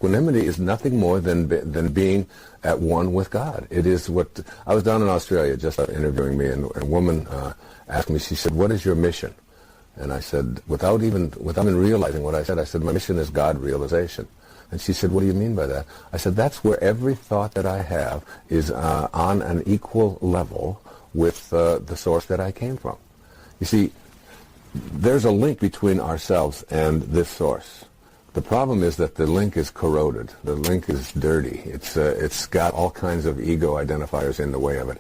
equanimity is nothing more than being at one with God. It is what, I was down in Australia just interviewing me, and a woman asked me, she said, what is your mission? And I said, without even realizing what I said, my mission is GodRealization. And she said, what do you mean by that? I said, that's where every thought that I have is on an equal level with the source that I came from. You see, there's a link between ourselves and this source. The problem is that the link is corroded. The link is dirty. It's got all kinds of ego identifiers in the way of it.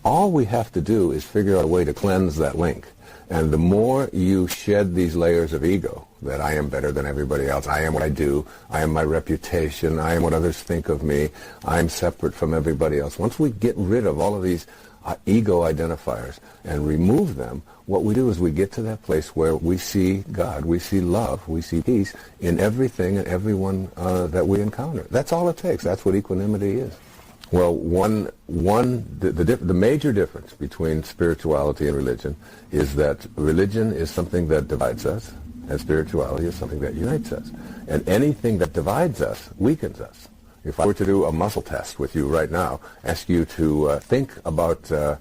All we have to do is figure out a way to cleanse that link. And the more you shed these layers of ego, that I am better than everybody else, I am what I do, I am my reputation, I am what others think of me, I am separate from everybody else. Once we get rid of all of these ego identifiers and remove them, what we do is we get to that place where we see God, we see love, we see peace in everything and everyone that we encounter. That's all it takes. That's what equanimity is. Well, the major difference between spirituality and religion is that religion is something that divides us, and spirituality is something that unites us. And anything that divides us weakens us. If I were to do a muscle test with you right now, ask you to think about a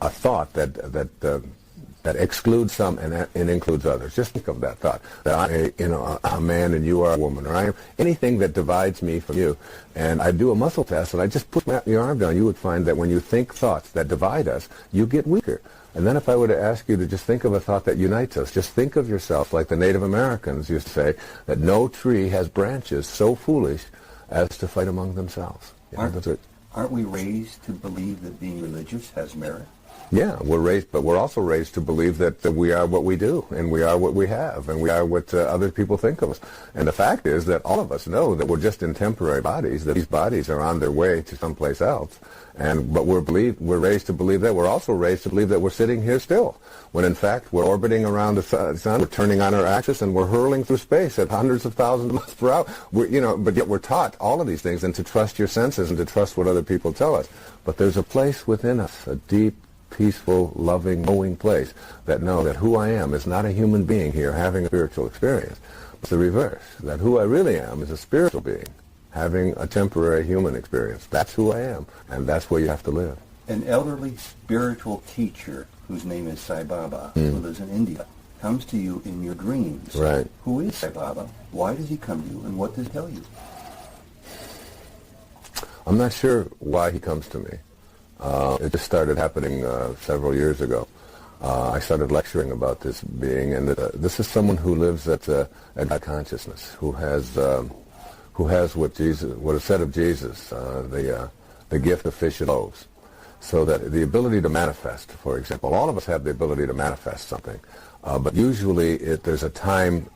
thought that excludes some and includes others. Just think of that thought, that I'm a man and you are a woman, or I am anything that divides me from you. And I do a muscle test, and I just put your arm down. You would find that when you think thoughts that divide us, you get weaker. And then if I were to ask you to just think of a thought that unites us, just think of yourself like the Native Americans used to say, that no tree has branches so foolish as to fight among themselves. Aren't we raised to believe that being religious has merit? Yeah, we're raised, but we're also raised to believe that we are what we do, and we are what we have, and we are what other people think of us. And the fact is that all of us know that we're just in temporary bodies, that these bodies are on their way to someplace else. But we're raised to believe that. We're also raised to believe that we're sitting here still, when in fact we're orbiting around the sun, we're turning on our axis, and we're hurling through space at hundreds of thousands of miles per hour. But yet we're taught all of these things, and to trust your senses and to trust what other people tell us. But there's a place within us, a deep, peaceful, loving, knowing place that know that who I am is not a human being here having a spiritual experience. It's the reverse, that who I really am is a spiritual being having a temporary human experience. That's who I am, and that's where you have to live. An elderly spiritual teacher whose name is Sai Baba, who lives in India, comes to you in your dreams. Right. Who is Sai Baba? Why does he come to you, and what does he tell you? I'm not sure why he comes to me. It just started happening several years ago. I started lecturing about this being, and this is someone who lives at God consciousness, who has what is said of Jesus, the gift of fish and loaves. So that the ability to manifest, for example, all of us have the ability to manifest something, but usually there's a time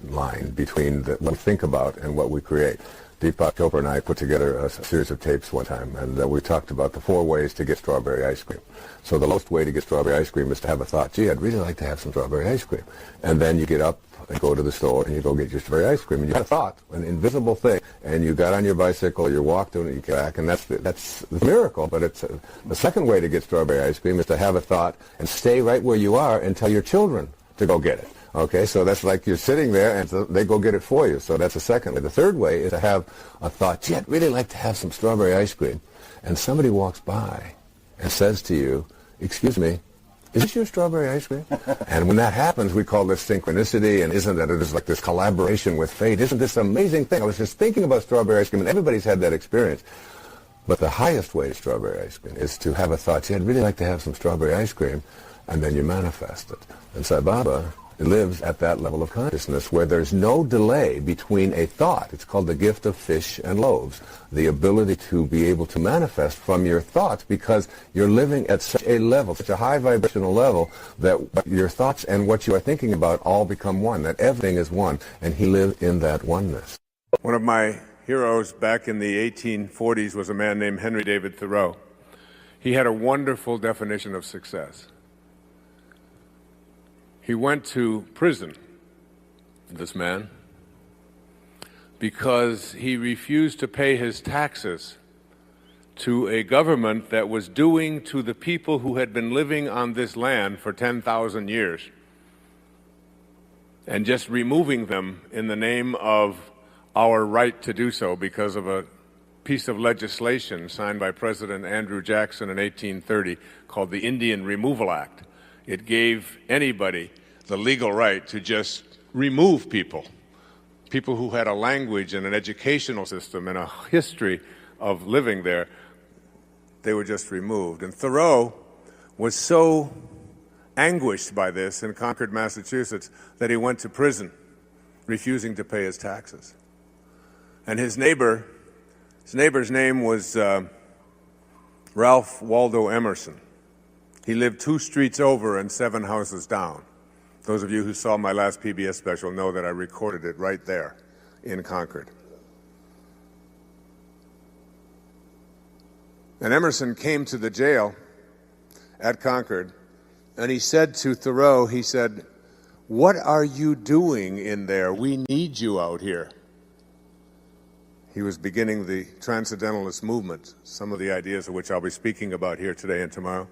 line between what we think about and what we create. Deepak Chopra and I put together a series of tapes one time, and we talked about the 4 ways to get strawberry ice cream. So the lowest way to get strawberry ice cream is to have a thought, gee, I'd really like to have some strawberry ice cream. And then you get up and go to the store and you go get your strawberry ice cream. And you had a thought, an invisible thing, and you got on your bicycle, you walked and you came back, and that's a miracle. But it's the second way to get strawberry ice cream is to have a thought and stay right where you are and tell your children to go get it. Okay, so that's like you're sitting there and so they go get it for you. So that's the second way. The third way is to have a thought, gee, I'd really like to have some strawberry ice cream. And somebody walks by and says to you, excuse me, is this your strawberry ice cream? And when that happens, we call this synchronicity, and isn't that it is like this collaboration with fate? Isn't this an amazing thing? I was just thinking about strawberry ice cream, and everybody's had that experience. But the highest way to strawberry ice cream is to have a thought, gee, I'd really like to have some strawberry ice cream, and then you manifest it. And Sai Baba lives at that level of consciousness where there's no delay between a thought. It's called the gift of fish and loaves, the ability to be able to manifest from your thoughts, because you're living at such a level, such a high vibrational level, that your thoughts and what you are thinking about all become one, that everything is one, and he lived in that oneness. One of my heroes back in the 1840s was a man named Henry David Thoreau. He had a wonderful definition of success. He went to prison, this man, because he refused to pay his taxes to a government that was doing to the people who had been living on this land for 10,000 years, and just removing them in the name of our right to do so because of a piece of legislation signed by President Andrew Jackson in 1830 called the Indian Removal Act. It gave anybody the legal right to just remove people who had a language and an educational system and a history of living there. They were just removed. And Thoreau was so anguished by this in Concord, Massachusetts, that he went to prison, refusing to pay his taxes. And his neighbor's name was Ralph Waldo Emerson. He lived 2 streets over and 7 houses down. Those of you who saw my last PBS special know that I recorded it right there in Concord. And Emerson came to the jail at Concord, and he said to Thoreau, he said, "What are you doing in there? We need you out here." He was beginning the Transcendentalist movement, some of the ideas of which I'll be speaking about here today and tomorrow.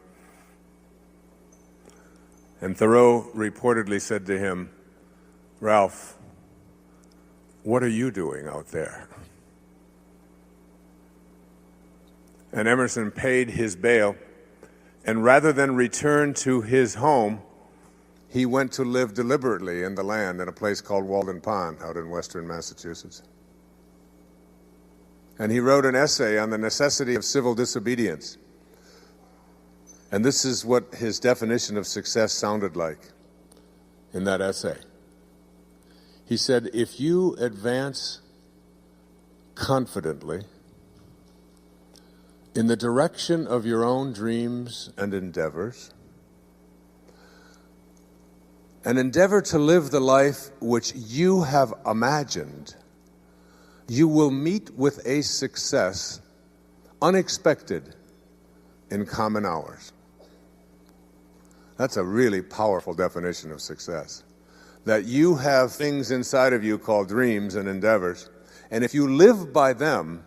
And Thoreau reportedly said to him, "Ralph, what are you doing out there?" And Emerson paid his bail, and rather than return to his home, he went to live deliberately in the land in a place called Walden Pond out in western Massachusetts. And he wrote an essay on the necessity of civil disobedience. And this is what his definition of success sounded like in that essay. He said, "If you advance confidently in the direction of your own dreams and endeavors, and endeavor to live the life which you have imagined, you will meet with a success unexpected in common hours." That's a really powerful definition of success. That you have things inside of you called dreams and endeavors, and if you live by them,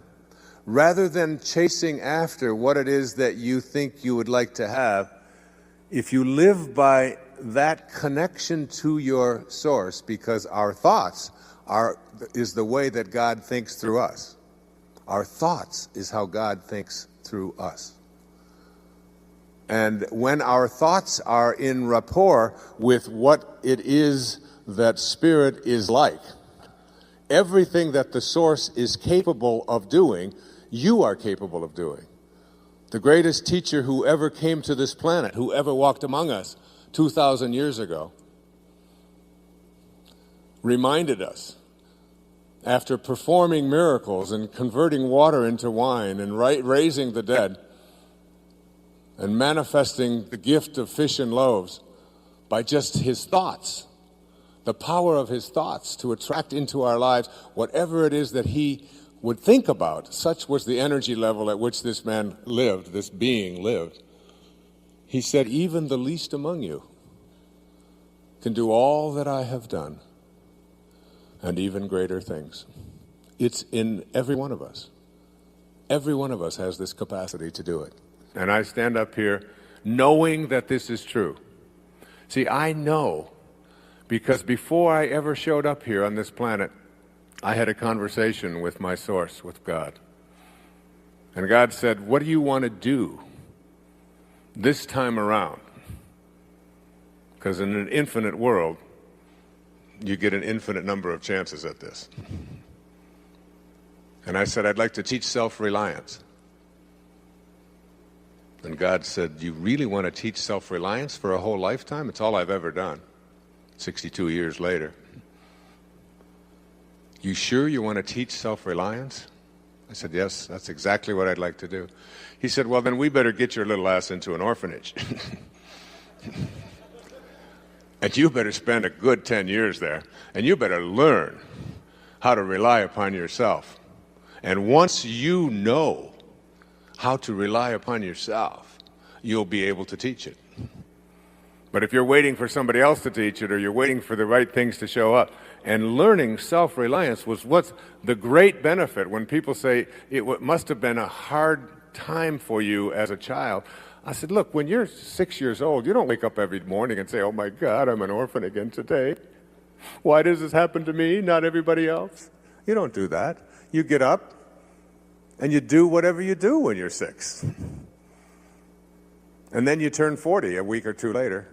rather than chasing after what it is that you think you would like to have, if you live by that connection to your source, because our thoughts is the way that God thinks through us. Our thoughts is how God thinks through us. And when our thoughts are in rapport with what it is that Spirit is like, everything that the source is capable of doing, you are capable of doing. The greatest teacher who ever came to this planet, who ever walked among us 2,000 years ago, reminded us, after performing miracles and converting water into wine and raising the dead and manifesting the gift of fish and loaves by just his thoughts, the power of his thoughts to attract into our lives whatever it is that he would think about. Such was the energy level at which this man lived, this being lived. He said, "Even the least among you can do all that I have done, and even greater things." It's in every one of us. Every one of us has this capacity to do it. And I stand up here knowing that this is true. See, I know because before I ever showed up here on this planet, I had a conversation with my source, with God. And God said, "What do you want to do this time around?" Because in an infinite world, you get an infinite number of chances at this. And I said, "I'd like to teach self-reliance." And God said, "You really want to teach self-reliance for a whole lifetime? It's all I've ever done, 62 years later. You sure you want to teach self-reliance?" I said, "Yes, that's exactly what I'd like to do." He said, "Well, then we better get your little ass into an orphanage. And you better spend a good 10 years there, and you better learn how to rely upon yourself. And once you know how to rely upon yourself, you'll be able to teach it. But if you're waiting for somebody else to teach it, or you're waiting for the right things to show up," and learning self-reliance was what's the great benefit. When people say it must have been a hard time for you as a child, I said, look, when you're 6 years old, you don't wake up every morning and say, "Oh my God, I'm an orphan again today. Why does this happen to me, not everybody else?" You don't do that. You get up and you do whatever you do when you're 6. And then you turn 40 a week or two later.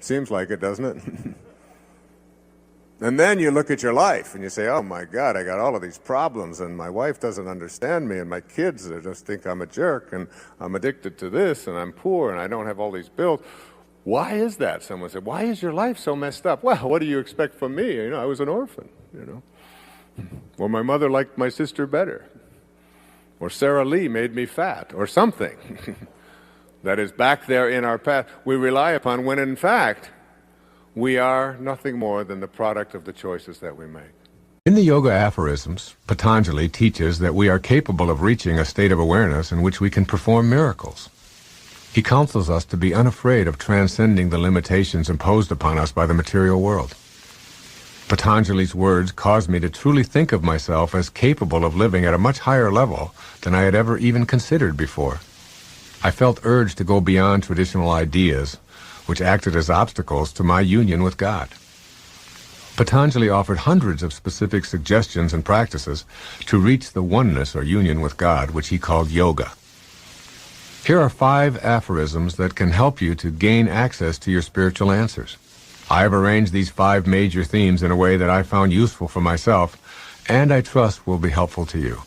Seems like it, doesn't it? And then you look at your life and you say, oh my God, I got all of these problems and my wife doesn't understand me and my kids, they just think I'm a jerk and I'm addicted to this and I'm poor and I don't have all these bills. Why is that? Someone said, why is your life so messed up? Well, what do you expect from me? I was an orphan, Or my mother liked my sister better. Or Sarah Lee made me fat or something. That is back there in our past we rely upon when in fact we are nothing more than the product of the choices that we make. In the Yoga aphorisms, Patanjali teaches that we are capable of reaching a state of awareness in which we can perform miracles. He counsels us to be unafraid of transcending the limitations imposed upon us by the material world. Patanjali's words caused me to truly think of myself as capable of living at a much higher level than I had ever even considered before. I felt urged to go beyond traditional ideas, which acted as obstacles to my union with God. Patanjali offered hundreds of specific suggestions and practices to reach the oneness or union with God, which he called yoga. Here are 5 aphorisms that can help you to gain access to your spiritual answers. I have arranged these 5 major themes in a way that I found useful for myself, and I trust will be helpful to you.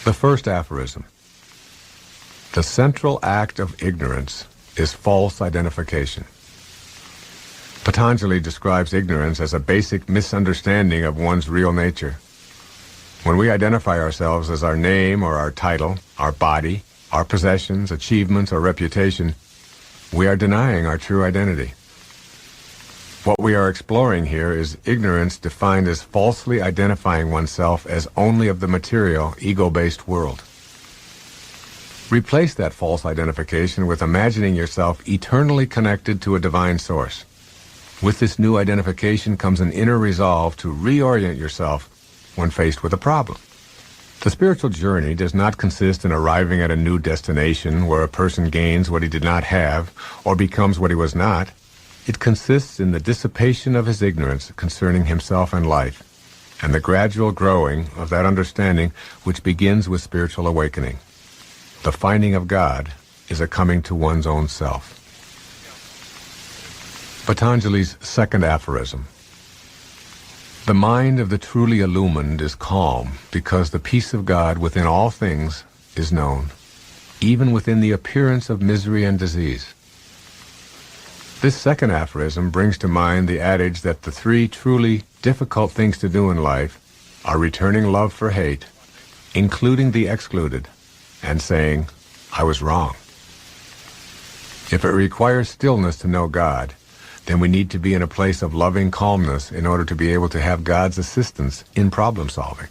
The first aphorism. The central act of ignorance is false identification. Patanjali describes ignorance as a basic misunderstanding of one's real nature. When we identify ourselves as our name or our title, our body, our possessions, achievements, or reputation, we are denying our true identity. What we are exploring here is ignorance defined as falsely identifying oneself as only of the material, ego-based world. Replace that false identification with imagining yourself eternally connected to a divine source. With this new identification comes an inner resolve to reorient yourself when faced with a problem. The spiritual journey does not consist in arriving at a new destination where a person gains what he did not have or becomes what he was not. It consists in the dissipation of his ignorance concerning himself and life, and the gradual growing of that understanding which begins with spiritual awakening. The finding of God is a coming to one's own self. Patanjali's second aphorism. The mind of the truly illumined is calm because the peace of God within all things is known, even within the appearance of misery and disease. This second aphorism brings to mind the adage that the 3 truly difficult things to do in life are returning love for hate, including the excluded, and saying, I was wrong. If it requires stillness to know God, then we need to be in a place of loving calmness in order to be able to have God's assistance in problem solving.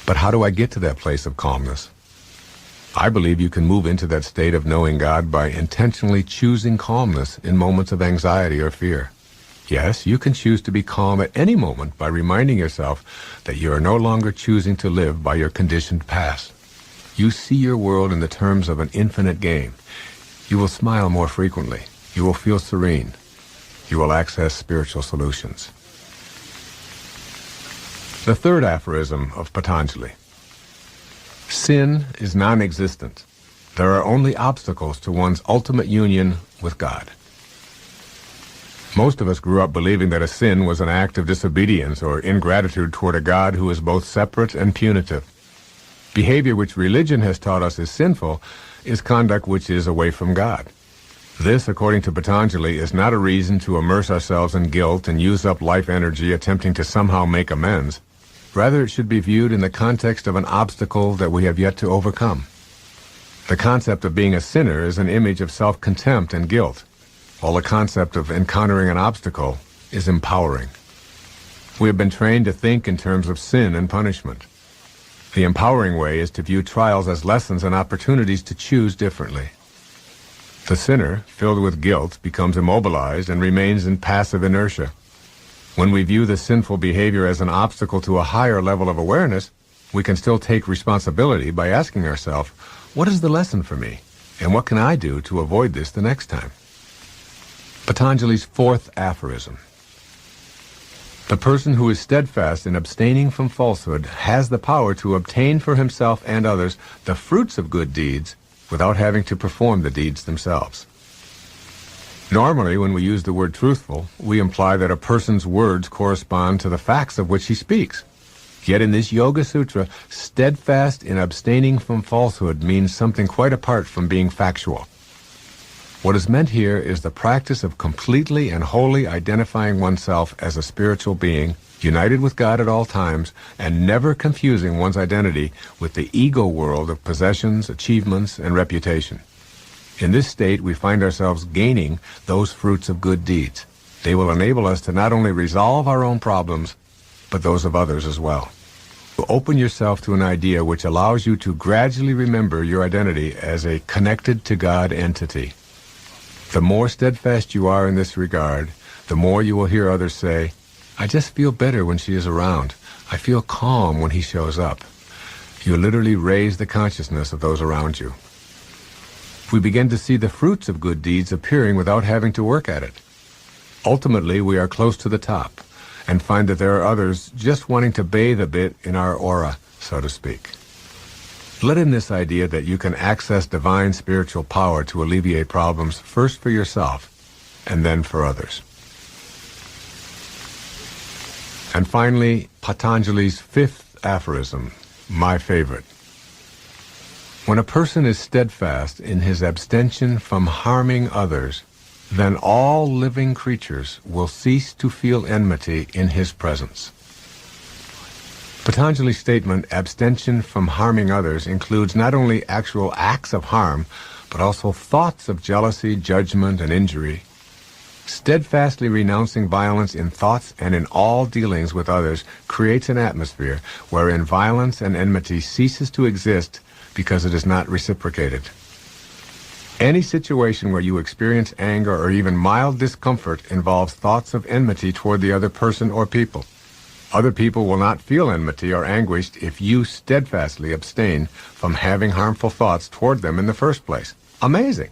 But how do I get to that place of calmness? I believe you can move into that state of knowing God by intentionally choosing calmness in moments of anxiety or fear. Yes, you can choose to be calm at any moment by reminding yourself that you are no longer choosing to live by your conditioned past. You see your world in the terms of an infinite game. You will smile more frequently. You will feel serene. You will access spiritual solutions. The third aphorism of Patanjali. Sin is non-existent. There are only obstacles to one's ultimate union with God. Most of us grew up believing that a sin was an act of disobedience or ingratitude toward a God who is both separate and punitive. Behavior which religion has taught us is sinful is conduct which is away from God. This, according to Patanjali, is not a reason to immerse ourselves in guilt and use up life energy attempting to somehow make amends. Rather, it should be viewed in the context of an obstacle that we have yet to overcome. The concept of being a sinner is an image of self-contempt and guilt, while the concept of encountering an obstacle is empowering. We have been trained to think in terms of sin and punishment. The empowering way is to view trials as lessons and opportunities to choose differently. The sinner, filled with guilt, becomes immobilized and remains in passive inertia. When we view the sinful behavior as an obstacle to a higher level of awareness, we can still take responsibility by asking ourselves, what is the lesson for me, and what can I do to avoid this the next time? Patanjali's fourth aphorism. The person who is steadfast in abstaining from falsehood has the power to obtain for himself and others the fruits of good deeds without having to perform the deeds themselves. Normally, when we use the word truthful, we imply that a person's words correspond to the facts of which he speaks. Yet in this Yoga Sutra, steadfast in abstaining from falsehood means something quite apart from being factual. What is meant here is the practice of completely and wholly identifying oneself as a spiritual being, united with God at all times, and never confusing one's identity with the ego world of possessions, achievements, and reputation. In this state, we find ourselves gaining those fruits of good deeds. They will enable us to not only resolve our own problems, but those of others as well. To open yourself to an idea which allows you to gradually remember your identity as a connected to God entity. The more steadfast you are in this regard, the more you will hear others say, "I just feel better when she is around. I feel calm when he shows up." You literally raise the consciousness of those around you. We begin to see the fruits of good deeds appearing without having to work at it. Ultimately, we are close to the top and find that there are others just wanting to bathe a bit in our aura, so to speak. Let in this idea that you can access divine spiritual power to alleviate problems first for yourself and then for others. And finally, Patanjali's fifth aphorism, my favorite. When a person is steadfast in his abstention from harming others, then all living creatures will cease to feel enmity in his presence. Patanjali's statement, abstention from harming others, includes not only actual acts of harm, but also thoughts of jealousy, judgment, and injury. Steadfastly renouncing violence in thoughts and in all dealings with others creates an atmosphere wherein violence and enmity ceases to exist because it is not reciprocated. Any situation where you experience anger or even mild discomfort involves thoughts of enmity toward the other person or people. Other people will not feel enmity or anguish if you steadfastly abstain from having harmful thoughts toward them in the first place. Amazing!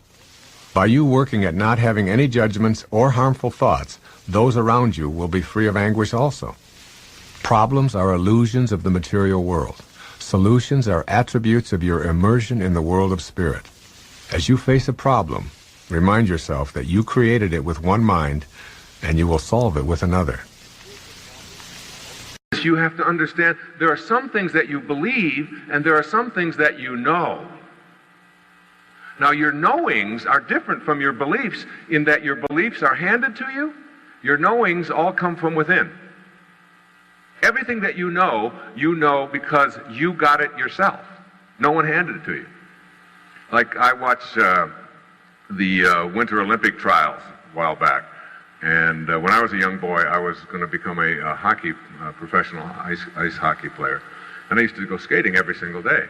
By you working at not having any judgments or harmful thoughts, those around you will be free of anguish also. Problems are illusions of the material world. Solutions are attributes of your immersion in the world of spirit. As you face a problem, remind yourself that you created it with one mind, and you will solve it with another. You have to understand there are some things that you believe and there are some things that you know. Now your knowings are different from your beliefs in that your beliefs are handed to you. Your knowings all come from within. Everything that you know because you got it yourself. No one handed it to you. Like I watched the Winter Olympic trials a while back. And when I was a young boy, I was going to become a professional ice hockey player. And I used to go skating every single day.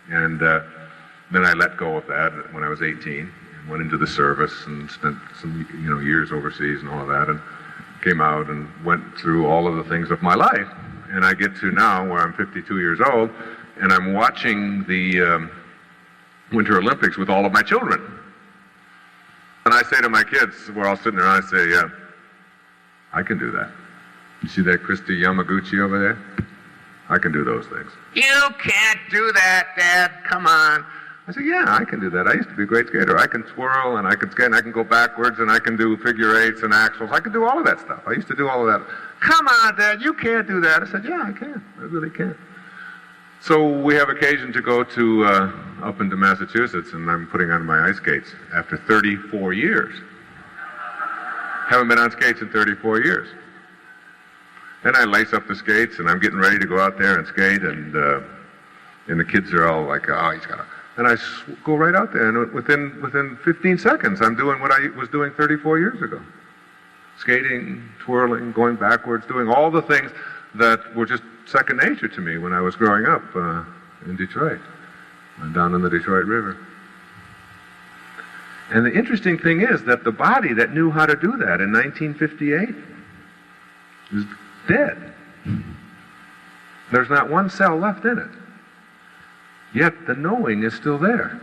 And then I let go of that when I was 18 and went into the service and spent some years overseas and all of that, and came out and went through all of the things of my life. And I get to now where I'm 52 years old, and I'm watching the Winter Olympics with all of my children. And I say to my kids, we're all sitting there, and I say, yeah, I can do that. You see that Christy Yamaguchi over there? I can do those things. You can't do that, Dad. Come on. I said, yeah, I can do that. I used to be a great skater. I can twirl, and I can skate, and I can go backwards, and I can do figure eights and axles. I can do all of that stuff. I used to do all of that. Come on, Dad, you can't do that. I said, yeah, I can. I really can. So we have occasion to go to up into Massachusetts, and I'm putting on my ice skates after 34 years. Haven't been on skates in 34 years. And I lace up the skates, and I'm getting ready to go out there and skate, and the kids are all like, oh, he's got to... And I go right out there, and within 15 seconds, I'm doing what I was doing 34 years ago. Skating, twirling, going backwards, doing all the things that were just second nature to me when I was growing up in Detroit, down in the Detroit River. And the interesting thing is that the body that knew how to do that in 1958 is dead. There's not one cell left in it. Yet the knowing is still there.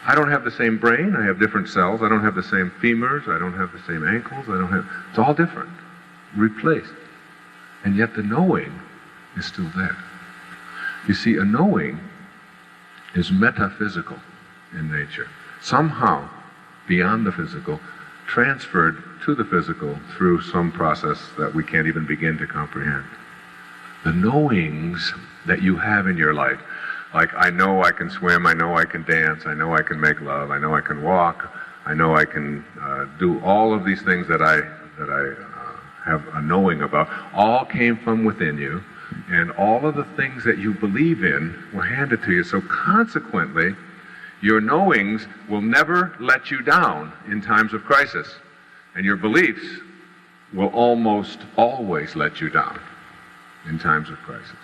I don't have the same brain. I have different cells. I don't have the same femurs. I don't have the same ankles. It's all different. replaced. And yet the knowing is still there. You see, a knowing is metaphysical in nature. Somehow, beyond the physical, transferred to the physical through some process that we can't even begin to comprehend. The knowings that you have in your life, like I know I can swim, I know I can dance, I know I can make love, I know I can walk, I know I can do all of these things that I have a knowing about, all came from within you, and all of the things that you believe in were handed to you. So consequently, your knowings will never let you down in times of crisis, and your beliefs will almost always let you down in times of crisis.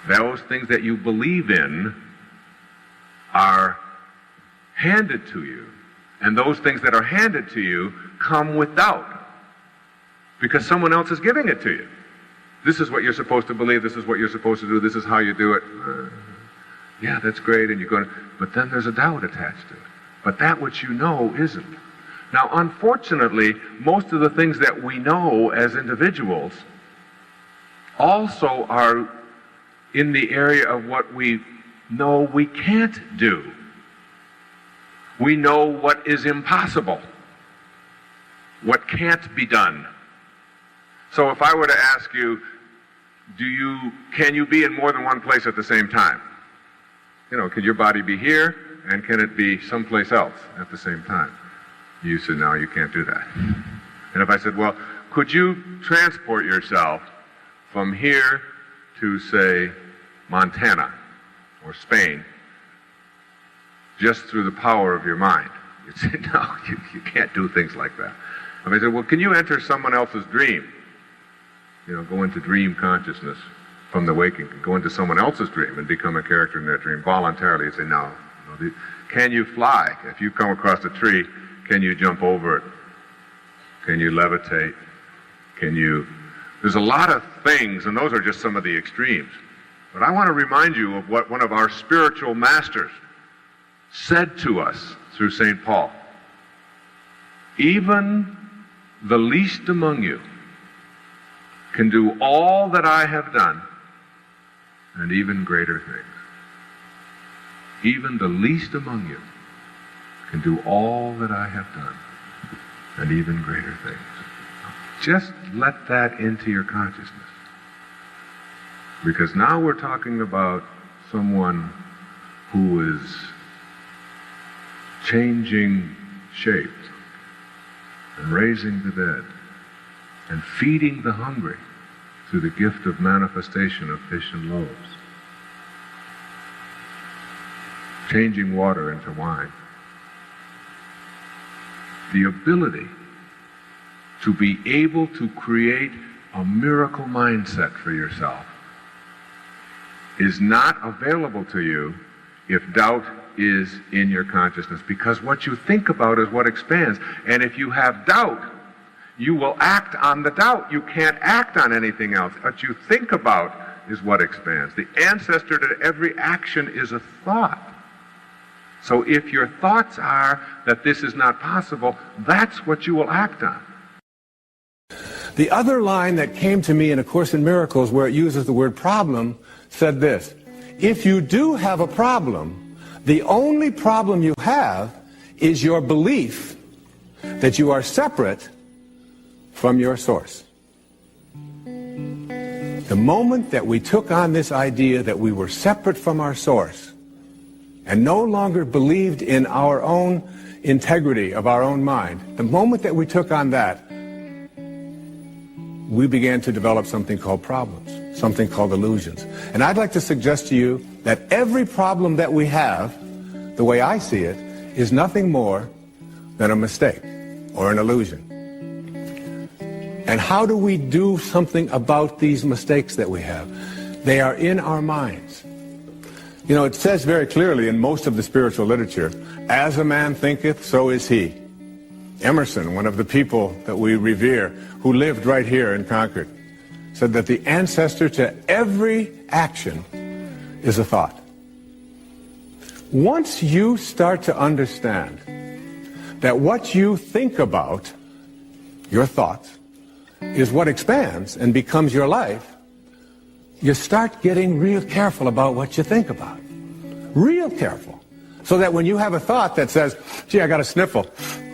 Those things that you believe in are handed to you, and those things that are handed to you come with doubt, because someone else is giving it to you. This is what you're supposed to believe, this is what you're supposed to do, this is how you do it. Yeah, that's great, and you're going to, but then there's a doubt attached to it. But that which you know isn't. Now, unfortunately, most of the things that we know as individuals also are in the area of what we know we can't do. We know what is impossible, what can't be done. So if I were to ask you, can you be in more than one place at the same time? You know, could your body be here, and can it be someplace else at the same time? You said, no, you can't do that. And if I said, well, could you transport yourself from here to, say, Montana or Spain just through the power of your mind? You'd say, no, you can't do things like that. And I said, well, can you enter someone else's dream? You know, go into dream consciousness from the waking, go into someone else's dream and become a character in their dream voluntarily. You say, no. Can you fly? If you come across a tree, can you jump over it? Can you levitate? There's a lot of things, and those are just some of the extremes. But I want to remind you of what one of our spiritual masters said to us through St. Paul. Even the least among you can do all that I have done, and even greater things. Even the least among you can do all that I have done, and even greater things. Just let that into your consciousness. Because now we're talking about someone who is changing shapes and raising the dead and feeding the hungry through the gift of manifestation of fish and loaves. Changing water into wine. The ability to be able to create a miracle mindset for yourself is not available to you if doubt is in your consciousness, because what you think about is what expands. And if you have doubt, you will act on the doubt. You can't act on anything else. What you think about is what expands. The ancestor to every action is a thought. So if your thoughts are that this is not possible, that's what you will act on. The other line that came to me in A Course in Miracles, where it uses the word problem, said this: if you do have a problem, the only problem you have is your belief that you are separate from your source. The moment that we took on this idea that we were separate from our source and no longer believed in our own integrity of our own mind, the moment that we took on that, we began to develop something called problems, something called illusions. And I'd like to suggest to you that every problem that we have, the way I see it, is nothing more than a mistake or an illusion. And how do we do something about these mistakes that we have? They are in our minds. You know, it says very clearly in most of the spiritual literature, as a man thinketh, so is he. Emerson, one of the people that we revere, who lived right here in Concord, said that the ancestor to every action is a thought. Once you start to understand that what you think about, your thoughts, is what expands and becomes your life, you start getting real careful about what you think about. Real careful. So that when you have a thought that says, gee, I got a sniffle,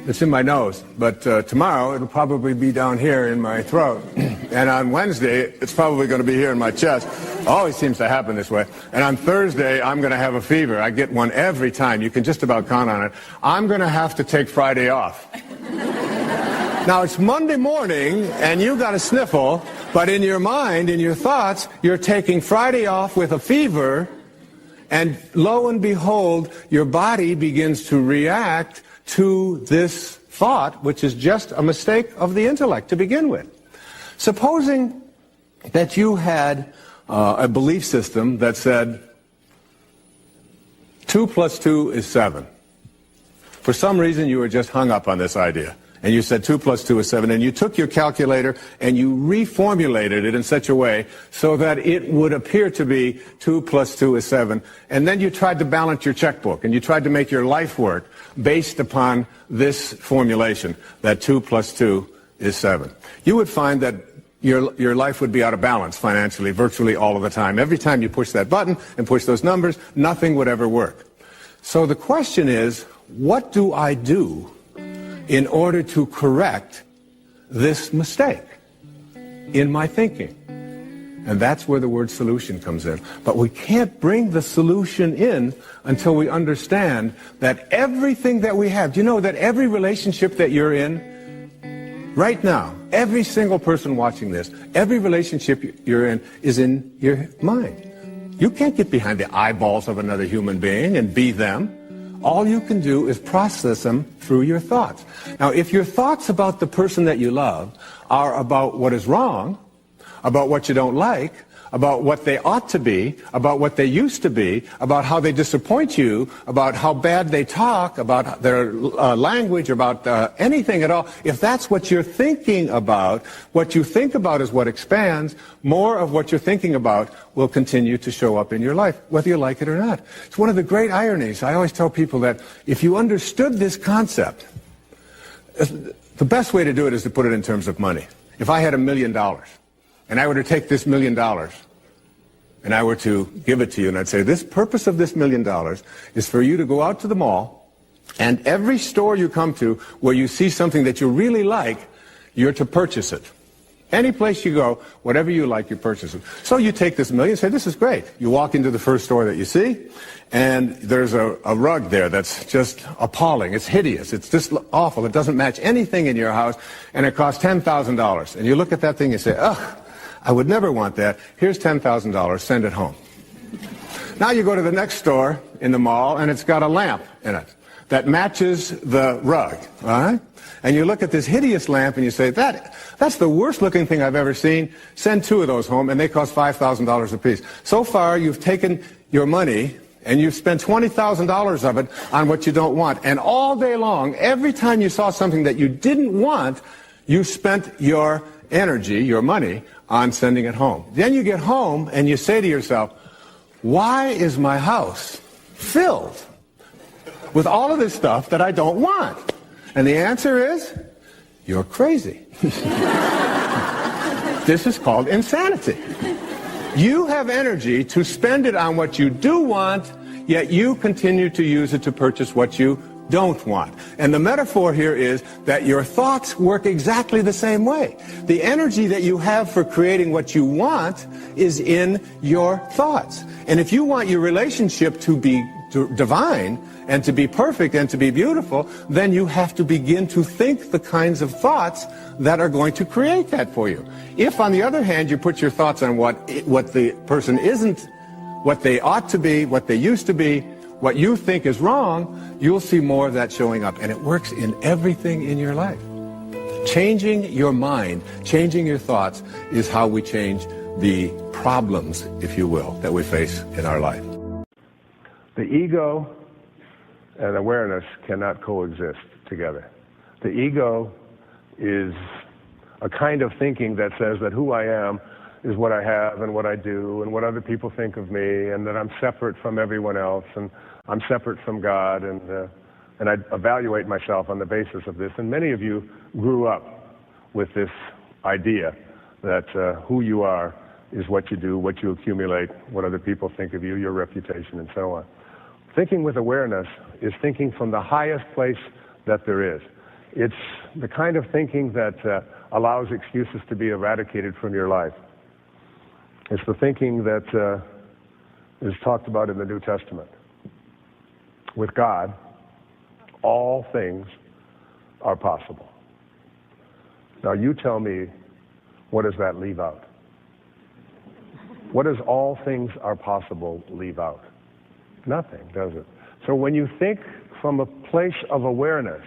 it's in my nose, but tomorrow it'll probably be down here in my throat. And on Wednesday, it's probably going to be here in my chest. Always seems to happen this way. And on Thursday, I'm going to have a fever. I get one every time. You can just about count on it. I'm going to have to take Friday off. Now, it's Monday morning, and you got a sniffle, but in your mind, in your thoughts, you're taking Friday off with a fever, and lo and behold, your body begins to react to this thought, which is just a mistake of the intellect to begin with. Supposing that you had a belief system that said 2 plus 2 is 7. For some reason, you were just hung up on this idea. And you said 2 plus 2 is 7, and you took your calculator and you reformulated it in such a way so that it would appear to be 2 plus 2 is 7. And then you tried to balance your checkbook, and you tried to make your life work based upon this formulation, that 2 plus 2 is 7. You would find that your life would be out of balance financially virtually all of the time. Every time you push that button and push those numbers, nothing would ever work. So the question is, what do I do in order to correct this mistake in my thinking? And that's where the word solution comes in. But we can't bring the solution in until we understand that everything that we have, do you know that every relationship that you're in right now, every single person watching this, every relationship you're in is in your mind. You can't get behind the eyeballs of another human being and be them. All you can do is process them through your thoughts. Now, if your thoughts about the person that you love are about what is wrong, about what you don't like, about what they ought to be, about what they used to be, about how they disappoint you, about how bad they talk, about their language, about anything at all, if that's what you're thinking about, what you think about is what expands, more of what you're thinking about will continue to show up in your life, whether you like it or not. It's one of the great ironies. I always tell people that if you understood this concept, the best way to do it is to put it in terms of money. If I had $1 million, and I were to take this $1 million, and I were to give it to you, and I'd say, this purpose of this $1 million is for you to go out to the mall, and every store you come to where you see something that you really like, you're to purchase it. Any place you go, whatever you like, you purchase it. So you take this $1 million and say, this is great. You walk into the first store that you see, and there's a rug there that's just appalling. It's hideous. It's just awful. It doesn't match anything in your house, and it costs $10,000. And you look at that thing and say, ugh, I would never want that. Here's $10,000. Send it home. Now you go to the next store in the mall, and it's got a lamp in it that matches the rug, all right? And you look at this hideous lamp and you say, that's the worst looking thing I've ever seen. Send 2 of those home, and they cost $5,000 a piece. So far, you've taken your money and you've spent $20,000 of it on what you don't want. And all day long, every time you saw something that you didn't want, you spent your energy, your money, on sending it home. Then you get home and you say to yourself, why is my house filled with all of this stuff that I don't want? And the answer is, you're crazy. This is called insanity. You have energy to spend it on what you do want, yet you continue to use it to purchase what you don't want. And the metaphor here is that your thoughts work exactly the same way. The energy that you have for creating what you want is in your thoughts. And if you want your relationship to be divine and to be perfect and to be beautiful, then you have to begin to think the kinds of thoughts that are going to create that for you. If, on the other hand, you put your thoughts on what the person isn't, what they ought to be, what they used to be, what you think is wrong, you'll see more of that showing up. And it works in everything in your life. Changing your mind, changing your thoughts is how we change the problems, if you will, that we face in our life. The ego and awareness cannot coexist together. The ego is a kind of thinking that says that who I am is what I have and what I do and what other people think of me, and that I'm separate from everyone else, and I'm separate from God, and I evaluate myself on the basis of this. And many of you grew up with this idea that who you are is what you do, what you accumulate, what other people think of you, your reputation, and so on. Thinking with awareness is thinking from the highest place that there is. It's the kind of thinking that allows excuses to be eradicated from your life. It's the thinking that is talked about in the New Testament. With God, all things are possible. Now you tell me, what does that leave out? What does all things are possible leave out? Nothing, does it? So when you think from a place of awareness,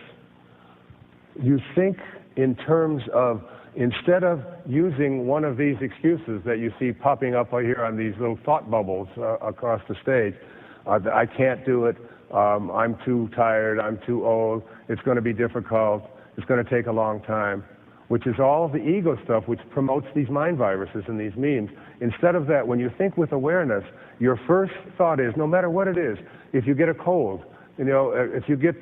you think in terms of, instead of using one of these excuses that you see popping up here on these little thought bubbles across the stage, I can't do it, I'm too tired, I'm too old, it's going to be difficult, it's going to take a long time, which is all the ego stuff which promotes these mind viruses and these memes. Instead of that, when you think with awareness, your first thought is, no matter what it is, if you get a cold, if you get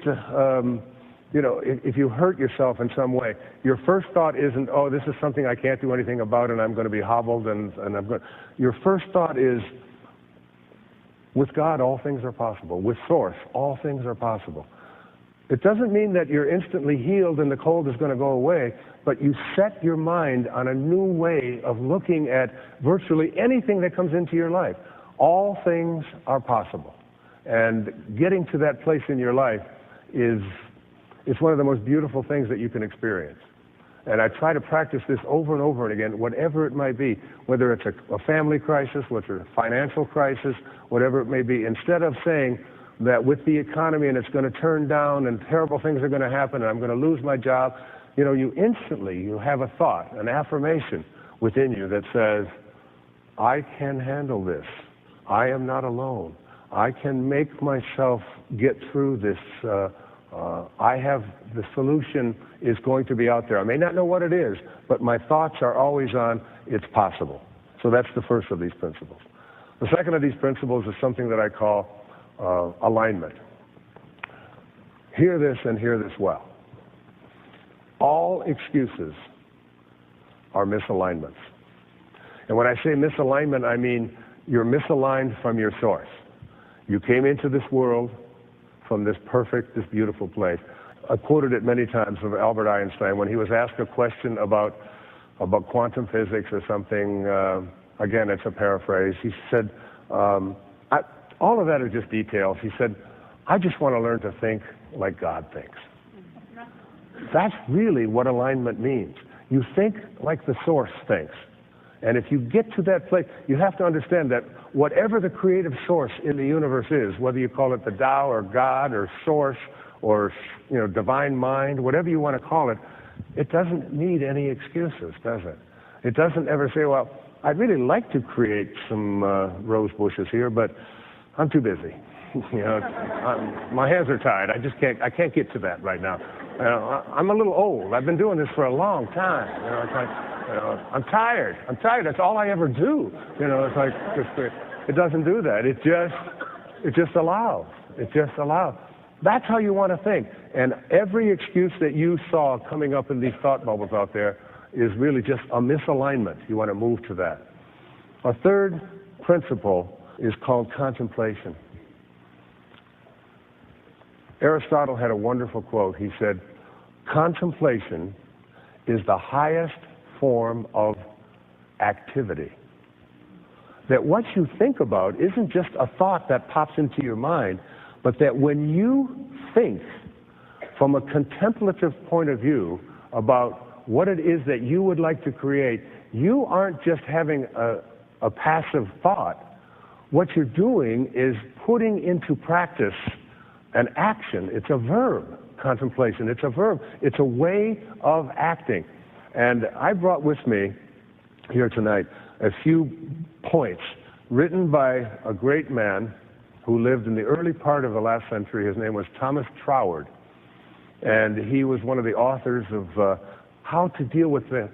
if you hurt yourself in some way, your first thought isn't, oh, this is something I can't do anything about and I'm going to be hobbled and I'm going. Your first thought is, with God, all things are possible. With Source, all things are possible. It doesn't mean that you're instantly healed and the cold is going to go away, but you set your mind on a new way of looking at virtually anything that comes into your life. All things are possible. And getting to that place in your life is one of the most beautiful things that you can experience. And I try to practice this over and over again, whatever it might be, whether it's a family crisis, whether it's a financial crisis, whatever it may be. Instead of saying that with the economy and it's going to turn down and terrible things are going to happen and I'm going to lose my job, you instantly, you have a thought, an affirmation within you that says, I can handle this. I am not alone. I can make myself get through this. I have the solution is going to be out there. I may not know what it is, but my thoughts are always on, it's possible. So that's the first of these principles. The second of these principles is something that I call alignment. Hear this and hear this well. All excuses are misalignments. And when I say misalignment, I mean you're misaligned from your source. You came into this world from this perfect, this beautiful place. I quoted it many times of Albert Einstein when he was asked a question about quantum physics or something. Again, it's a paraphrase. He said, all of that are just details. He said, I just want to learn to think like God thinks. That's really what alignment means. You think like the source thinks. And if you get to that place, you have to understand that whatever the creative source in the universe is, whether you call it the Tao or God or source or divine mind, whatever you want to call it, it doesn't need any excuses, does it? It doesn't ever say, well, I'd really like to create some rose bushes here, but I'm too busy. My hands are tied. I can't get to that right now. I'm a little old. I've been doing this for a long time. It's like, I'm tired. That's all I ever do. It's like it doesn't do that. It just allows. It just allows. That's how you want to think. And every excuse that you saw coming up in these thought bubbles out there is really just a misalignment. You want to move to that. A third principle is called contemplation. Aristotle had a wonderful quote. He said, contemplation is the highest form of activity. That what you think about isn't just a thought that pops into your mind, but that when you think from a contemplative point of view about what it is that you would like to create, you aren't just having a passive thought. What you're doing is putting into practice an action. It's a verb, contemplation. It's a verb. It's a way of acting. And I brought with me here tonight a few points written by a great man who lived in the early part of the last century. His name was Thomas Troward. And he was one of the authors of how to deal with the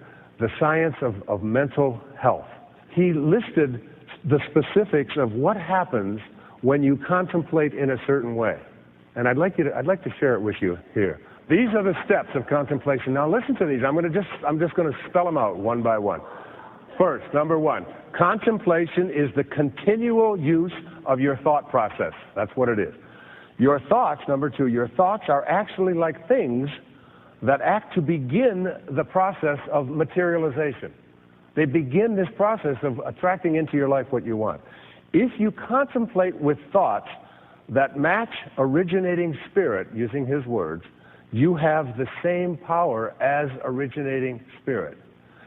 science of mental health. He listed the specifics of what happens when you contemplate in a certain way. And I'd like to share it with you here. These are the steps of contemplation. Now listen to these. I'm just going to spell them out one by one. First, number one, contemplation is the continual use of your thought process. That's what it is. Your thoughts, number two, your thoughts are actually like things that act to begin the process of materialization. They begin this process of attracting into your life what you want. If you contemplate with thoughts that match originating spirit, using his words, you have the same power as originating spirit.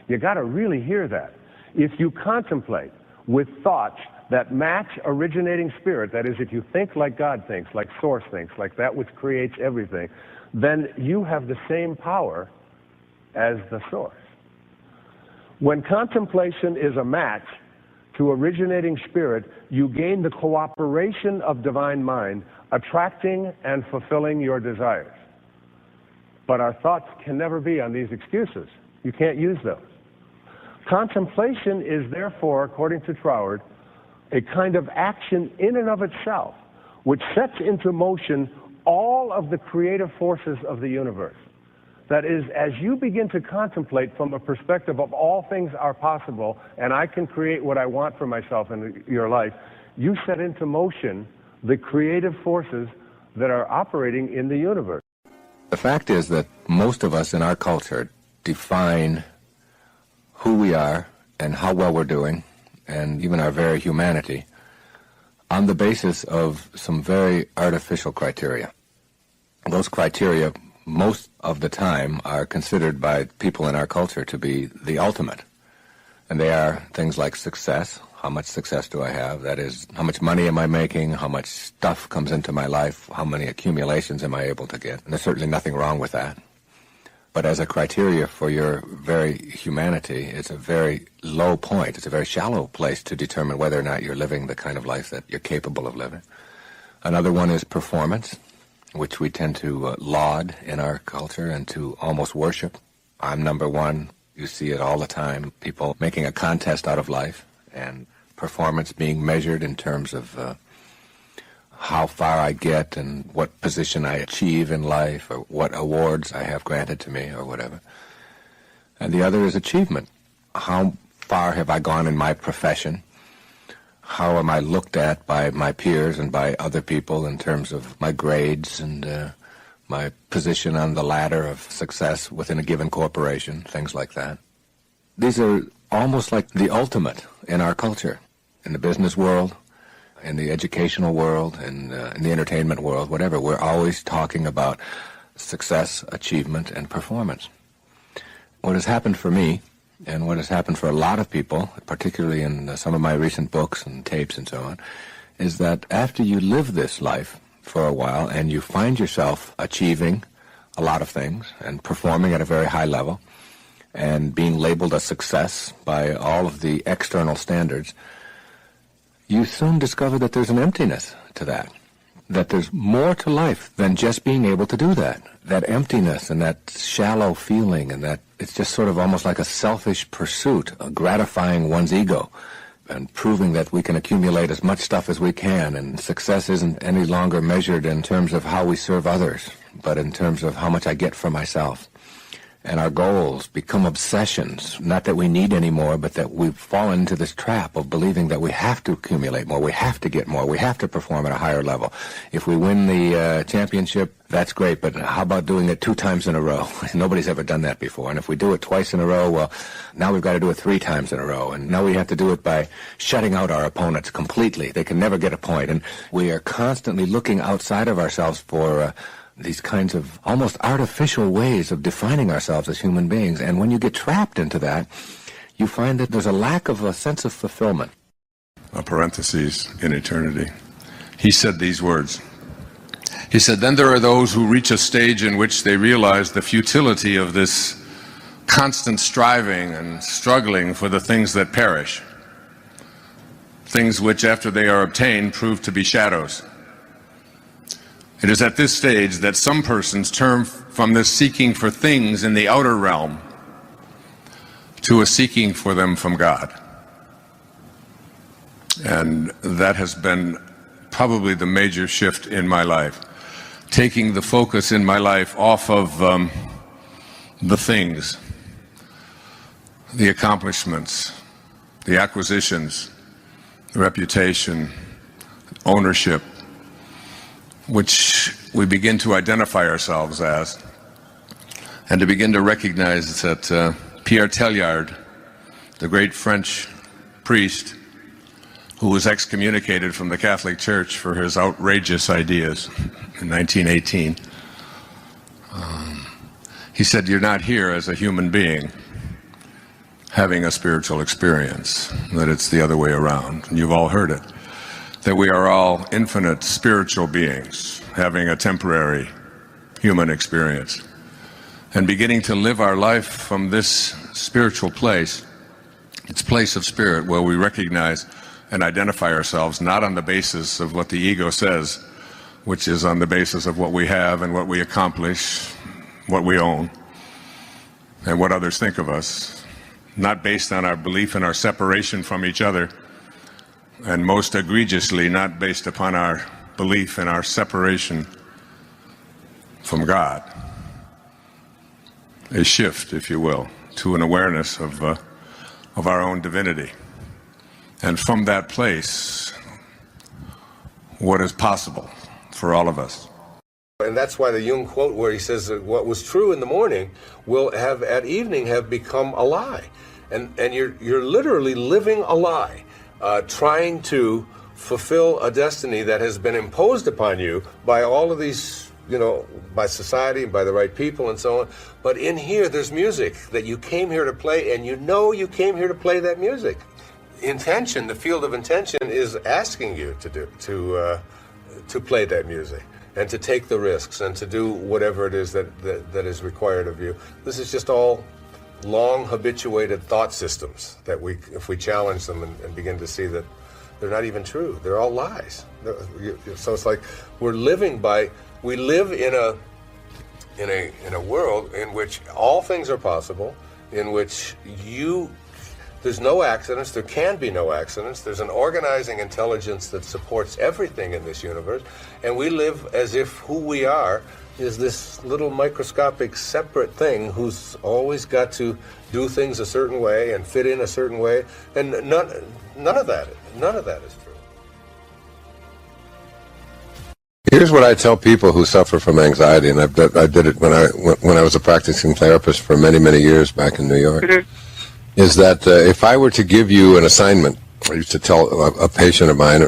You got to really hear that. If you contemplate with thoughts that match originating spirit, that is, if you think like God thinks, like Source thinks, like that which creates everything, then you have the same power as the Source. When contemplation is a match to originating spirit, you gain the cooperation of divine mind, attracting and fulfilling your desires. But our thoughts can never be on these excuses. You can't use those. Contemplation is therefore, according to Troward, a kind of action in and of itself, which sets into motion all of the creative forces of the universe. That is, as you begin to contemplate from a perspective of all things are possible, and I can create what I want for myself in your life, you set into motion the creative forces that are operating in the universe. The fact is that most of us in our culture define who we are and how well we're doing, and even our very humanity, on the basis of some very artificial criteria. Those criteria, most of the time, are considered by people in our culture to be the ultimate. And they are things like success. How much success do I have? That is, how much money am I making? How much stuff comes into my life? How many accumulations am I able to get? And there's certainly nothing wrong with that. But as a criteria for your very humanity, it's a very low point. It's a very shallow place to determine whether or not you're living the kind of life that you're capable of living. Another one is performance, which we tend to laud in our culture and to almost worship. I'm number one. You see it all the time. People making a contest out of life, and performance being measured in terms of how far I get and what position I achieve in life or what awards I have granted to me or whatever. And the other is achievement. How far have I gone in my profession? How am I looked at by my peers and by other people in terms of my grades and my position on the ladder of success within a given corporation, things like that. These are almost like the ultimate in our culture, in the business world, in the educational world, in the entertainment world, whatever. We're always talking about success, achievement, and performance. What has happened for me, and what has happened for a lot of people, particularly in some of my recent books and tapes and so on, is that after you live this life for a while and you find yourself achieving a lot of things and performing at a very high level and being labeled a success by all of the external standards, you soon discover that there's an emptiness to that, that there's more to life than just being able to do that. That emptiness and that shallow feeling, and that it's just sort of almost like a selfish pursuit, gratifying one's ego and proving that we can accumulate as much stuff as we can, and success isn't any longer measured in terms of how we serve others, but in terms of how much I get for myself. And our goals become obsessions, not that we need any more, but that we've fallen into this trap of believing that we have to accumulate more, we have to get more, we have to perform at a higher level. If we win the championship, that's great, but how about doing it 2 times in a row? Nobody's ever done that before. And if we do it twice in a row, well, now we've got to do it 3 times in a row. And now we have to do it by shutting out our opponents completely. They can never get a point. And we are constantly looking outside of ourselves for these kinds of almost artificial ways of defining ourselves as human beings. And when you get trapped into that, you find that there's a lack of a sense of fulfillment. A parenthesis in eternity. He said these words. He said, then there are those who reach a stage in which they realize the futility of this constant striving and struggling for the things that perish, things which after they are obtained prove to be shadows. It is at this stage that some persons turn from this seeking for things in the outer realm to a seeking for them from God. And that has been probably the major shift in my life. taking the focus in my life off of the things, the accomplishments, the acquisitions, the reputation, ownership, which we begin to identify ourselves as, and to begin to recognize that Pierre Teilhard, the great French priest who was excommunicated from the Catholic Church for his outrageous ideas in 1918, he said, "You're not here as a human being having a spiritual experience, that it's the other way around." And you've all heard it, that we are all infinite spiritual beings having a temporary human experience. And beginning to live our life from this spiritual place, its place of spirit, where we recognize and identify ourselves not on the basis of what the ego says, which is on the basis of what we have and what we accomplish, what we own, and what others think of us, not based on our belief in our separation from each other, and most egregiously not based upon our belief in our separation from God. A shift, if you will, to an awareness of our own divinity. And from that place, what is possible for all of us. And that's why the Jung quote where he says that what was true in the morning will have at evening have become a lie. And you're literally living a lie, trying to fulfill a destiny that has been imposed upon you by all of these, by society, by the right people and so on. But in here, there's music that you came here to play, and you came here to play that music. Intention, the field of intention, is asking you to play that music and to take the risks and to do whatever it is that is required of you. This is just all long habituated thought systems that if we challenge them and begin to see that they're not even true, they're all lies. So it's like we live in a world in which all things are possible, in which there's no accidents, there can be no accidents, there's an organizing intelligence that supports everything in this universe, and we live as if who we are is this little microscopic separate thing who's always got to do things a certain way and fit in a certain way, and none of that is true. Here's what I tell people who suffer from anxiety, and I did it when I was a practicing therapist for many, many years back in New York, is that if I were to give you an assignment, I used to tell a patient of mine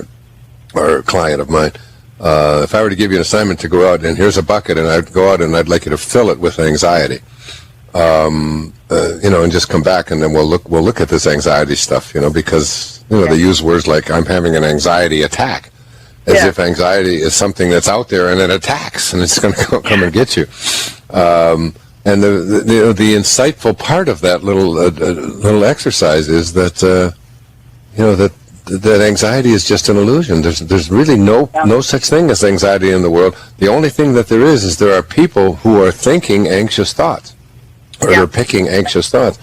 or a client of mine, if I were to give you an assignment to go out, and here's a bucket, and I'd go out and I'd like you to fill it with anxiety, and just come back, and then we'll look at this anxiety stuff, because they use words like I'm having an anxiety attack, as if anxiety is something that's out there and it attacks and it's going to come and get you. And the insightful part of that little exercise is that that anxiety is just an illusion. There's really no such thing as anxiety in the world. The only thing that there is there are people who are thinking anxious thoughts, or they're picking anxious thoughts.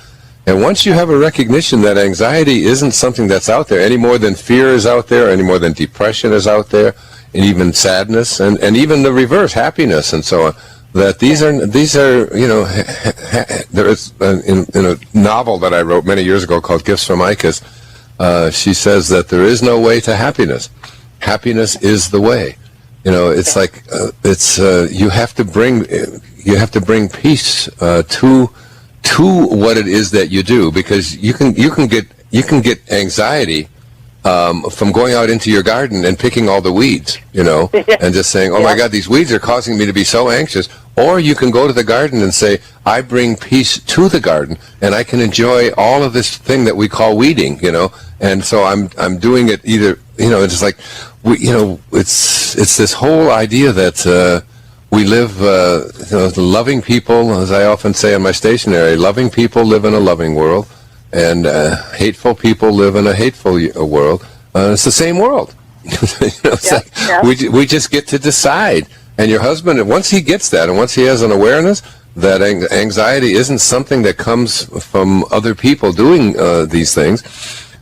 And once you have a recognition that anxiety isn't something that's out there any more than fear is out there, any more than depression is out there, and even sadness, and even the reverse, happiness, and so on. That these are there is in a novel that I wrote many years ago called Gifts from Icus, she says that there is no way to happiness. Happiness is the way. It's like you have to bring peace to what it is that you do, because you can get anxiety from going out into your garden and picking all the weeds, and just saying, oh my God, these weeds are causing me to be so anxious. Or you can go to the garden and say, I bring peace to the garden, and I can enjoy all of this thing that we call weeding, and so I'm doing it either, it's like, it's this whole idea that we live, loving people, as I often say in my stationery, loving people live in a loving world, and hateful people live in a hateful world. It's the same world. We just get to decide. And your husband, once he gets that, and once he has an awareness that anxiety isn't something that comes from other people doing these things,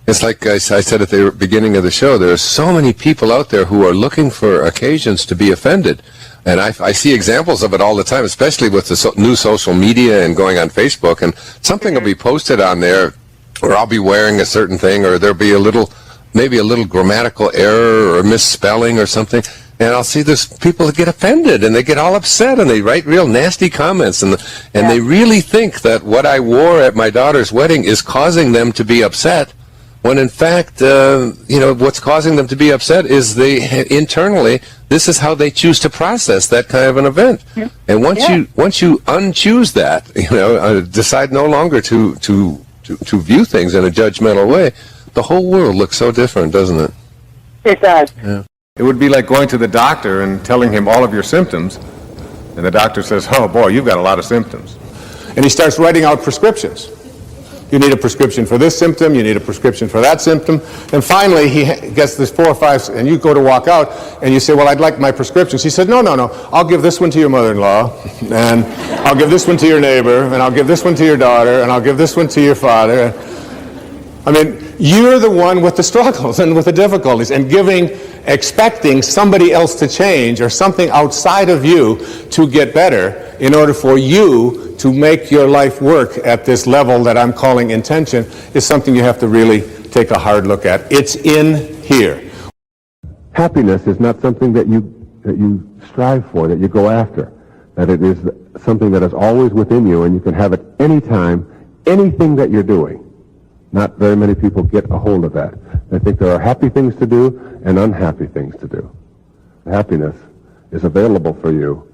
it's like I said at the beginning of the show, there are so many people out there who are looking for occasions to be offended. And I see examples of it all the time, especially with the new social media and going on Facebook, and something will be posted on there, or I'll be wearing a certain thing, or there'll be maybe a little grammatical error or misspelling or something, and I'll see this people that get offended, and they get all upset, and they write real nasty comments, and they really think that what I wore at my daughter's wedding is causing them to be upset, when in fact, what's causing them to be upset is internally, this is how they choose to process that kind of an event. Yeah. And once you unchoose that, decide no longer to view things in a judgmental way, the whole world looks so different, doesn't it? It does. Yeah. It would be like going to the doctor and telling him all of your symptoms, and the doctor says, "Oh boy, you've got a lot of symptoms." And he starts writing out prescriptions. You need a prescription for this symptom, you need a prescription for that symptom, and finally he gets this 4 or 5, and you go to walk out, and you say, "Well, I'd like my prescriptions." He said, no, I'll give this one to your mother-in-law, and I'll give this one to your neighbor, and I'll give this one to your daughter, and I'll give this one to your father. I mean, you're the one with the struggles and with the difficulties, and expecting somebody else to change or something outside of you to get better in order for you to make your life work at this level that I'm calling intention is something you have to really take a hard look at. It's in here. Happiness is not something that you strive for, that you go after, that it is something that is always within you, and you can have it anytime, anything that you're doing. Not very many people get a hold of that. They think there are happy things to do and unhappy things to do. Happiness is available for you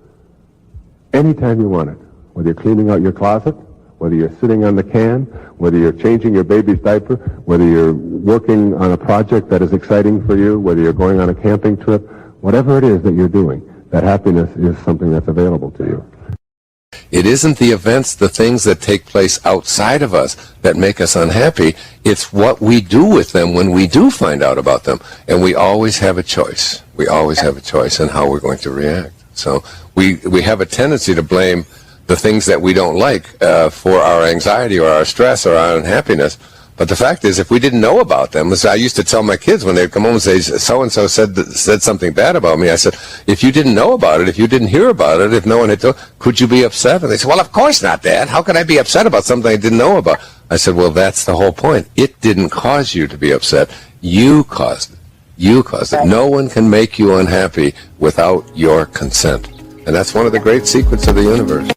anytime you want it, whether you're cleaning out your closet, whether you're sitting on the can, whether you're changing your baby's diaper, whether you're working on a project that is exciting for you, whether you're going on a camping trip, whatever it is that you're doing, that happiness is something that's available to you. It isn't the events, the things that take place outside of us that make us unhappy. It's what we do with them when we do find out about them. And we always have a choice. We always have a choice in how we're going to react. So we have a tendency to blame the things that we don't like for our anxiety or our stress or our unhappiness. But the fact is, if we didn't know about them, as I used to tell my kids when they'd come home and say, so-and-so said something bad about me, I said, if you didn't know about it, if you didn't hear about it, if no one had told, could you be upset? And they said, well, of course not, Dad. How could I be upset about something I didn't know about? I said, well, that's the whole point. It didn't cause you to be upset. You caused it. You caused it. No one can make you unhappy without your consent. And that's one of the great secrets of the universe.